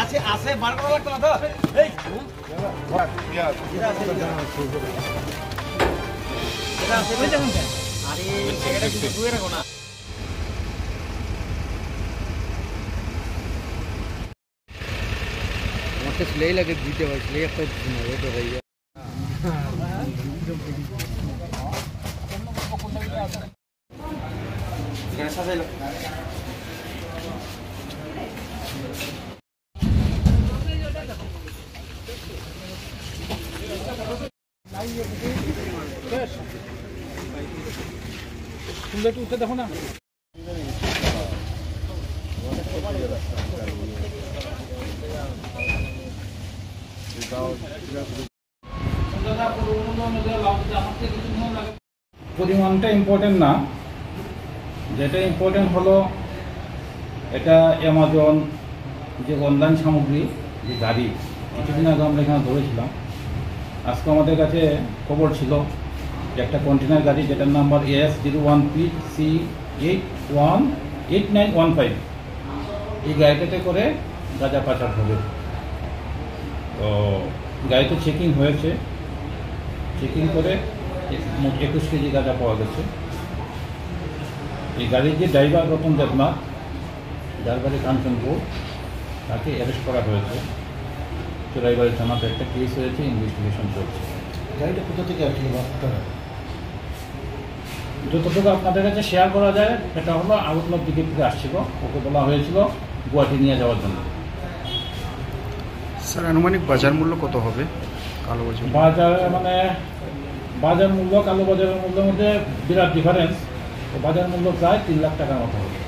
আছে আছে বার করা লাগতো না তো এই এটা আছে বলে দেখুন আরে এটা কিছু ধুয়ে রাখো না मत इसलिए लगे जीते भाई इसलिए तो वो तो भाई कैसा से तुम तो उसे देखो ना পরিমাণটা ইম্পর্টেন্ট না, যেটা ইম্পর্টেন্ট হলো এটা অ্যামাজন যে অনলাইন সামগ্রী যে গাড়ি কিছুদিন আগে আমরা এখানে ধরেছিলাম। আজকে আমাদের কাছে খবর ছিল যে একটা কন্টেনার গাড়ি যেটার নাম্বার AS01PC818915 এই গাড়িটাতে করে গাঁজা পাচার হবে। তো গাড়িতে চেকিং হয়েছে, চেকিং করে 21 কেজি গাঁজা পাওয়া গেছে। এই গাড়ির যে ড্রাইভার রতন দেবনাথ, যার বাড়ি কাঞ্চনপুর, তাকে অ্যারেস্ট করা হয়েছে। চোরাইবাড়ি থানাতে একটা কেস হয়েছে, ইনভেস্টিগেশন চলছে। গাড়িটা কোথা থেকে আসছিল? যতটুকু আপনাদের কাছে শেয়ার করা যায় এটা হলো আউটলক দিকে থেকে আসছিল, ওকে বলা হয়েছিল গুয়াহাটি নিয়ে যাওয়ার জন্য। স্যার আনুমানিক বাজার মূল্য কত হবে? কালো বাজার মানে বাজার মূল্য কালো বাজারের মূল্যের মধ্যে বিরাট ডিফারেন্স। বাজার মূল্য প্রায় 3 লাখ টাকার মতো হবে।